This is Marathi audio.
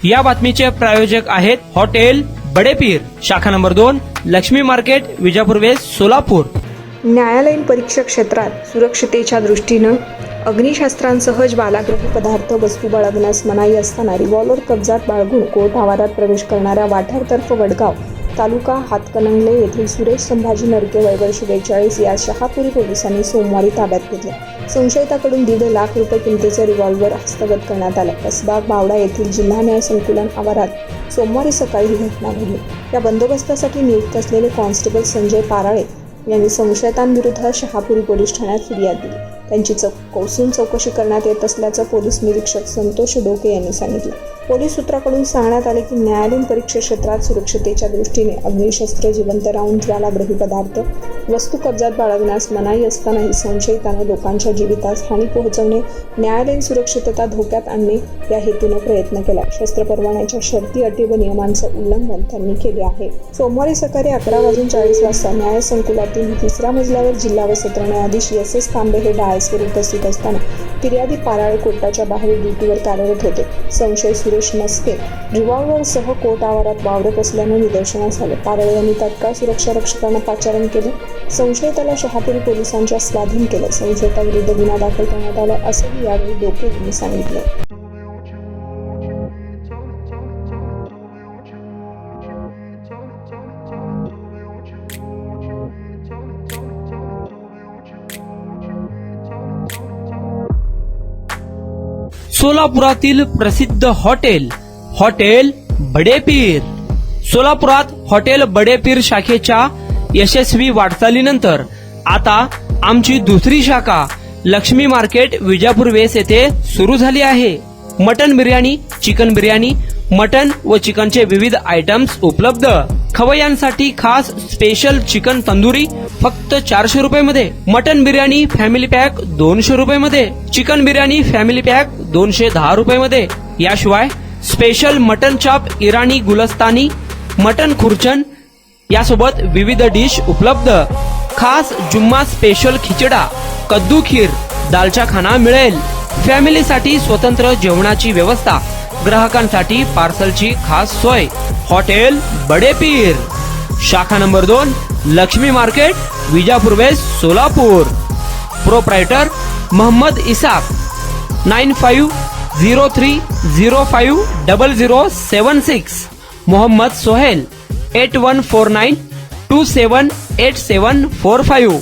या बातमीचे प्रायोजक आहेत हॉटेल बडेपीर, शाखा number 2, Laxmi market, Vijapur west, Solapur. न्यायालयीन परीक्षा क्षेत्रात सुरक्षितेच्या दृष्टीनं अग्निशस्त्रांसह ज्वालाग्रही पदार्थ वस्तू बाळगण्यास मनाई असताना रिव्हॉल्वर कब्जात बाळगून कोर्ट आवारात प्रवेश करणाऱ्या वाठारतर्फ वडगाव तालुका हातकणंगले येथील सुरेश संभाजी नरके वय वर्ष 42 या शहापुरी पोलिसांनी सोमवारी ताब्यात घेतले। संशयिताकडून 1.5 लाख रुपये किमतीचे रिव्हॉल्वर हस्तगत करण्यात आले। कसबा बावडा येथील जिल्हा न्याय संकुलन आवारात सोमवारी सकाळी ही घटना घडली। या बंदोबस्तासाठी नियुक्त असलेले कॉन्स्टेबल संजय पाराळे यांनी संशयितांविरुद्ध शहापुरी पोलीस ठाण्यात फिर्याद दिली। त्यांची कसून चौकशी करण्यात येत असल्याचं पोलीस निरीक्षक संतोष डोके यांनी सांगितलं। पोलीस सूत्राकडून सांगण्यात आले की न्यायालयीन परीक्षा क्षेत्रात सुरक्षितेच्या दृष्टीने अग्निशस्त्र, जिवंत राऊंड, ज्वालाग्रही पदार्थ, वस्तू कब्जात बाळगण्यास मनाई असतानाही संशयिताने लोकांच्या जीवितास हानी पोहोचवणे, न्यायालयीन सुरक्षितता धोक्यात आणणे या हेतूने प्रयत्न केला। शस्त्र परवान्याच्या शर्ती, अटी व नियमांचं उल्लंघन त्यांनी केले आहे। सोमवारी सकाळी 11:40 वाजता न्याय संकुलातील 3ऱ्या मजल्यावर जिल्हा व सत्र न्यायाधीश SS तांबे हे डायसवर उपस्थित असताना फिर्यादी पाराळे कोर्टाच्या बाहेर ड्युटीवर कार्यरत होते। संशय सुरेश नसके रिव्हॉल्वरसह कोर्ट आवारात वावरत असल्याने निदर्शनास आले। पाराळे यांनी तत्काळ सुरक्षा रक्षकांना पाचारण केले। संशयिताला शहापुरी पोलिसांच्या स्वाधीन केले। संशयिताविरुद्ध गुन्हा दाखल करण्यात आला असंही यावेळी डोके यांनी सांगितले। सोलापुरातील प्रसिद्ध हॉटेल बडेपीर। सोलापुरात हॉटेल बडेपीर शाखेच्या यशस्वी वाटचालीनंतर आता आमची दुसरी शाखा लक्ष्मी मार्केट, विजापूर वेस्ट येथे सुरू झाली आहे। Mutton biryani, chicken biryani, mutton व चिकनचे विविध आयटम्स उपलब्ध। खवय्यांसाठी खास स्पेशल चिकन तंदुरी फक्त 400 रुपये मध्ये, मटन बिर्याणी फॅमिली पॅक 200 रुपये मध्ये, चिकन बिर्याणी फॅमिली पॅक 210 रुपये मध्ये। याशिवाय स्पेशल मटन चाप, इराणी गुलस्तानी, मटन खुर्चन यासोबत विविध डिश उपलब्ध। खास जुम्मा स्पेशल खिचडा, कद्दू खीर, दालचा खाना मिळेल। फॅमिलीसाठी स्वतंत्र जेवणाची व्यवस्था, ग्राहकांसाठी पार्सलची खास सोय। हॉटेल बडेपीर, शाखा number 2, Laxmi market, Vijapur west, Solapur. Proprietor Mohammad Isak, 9503050076। Mohammad Sohel, 8149278745।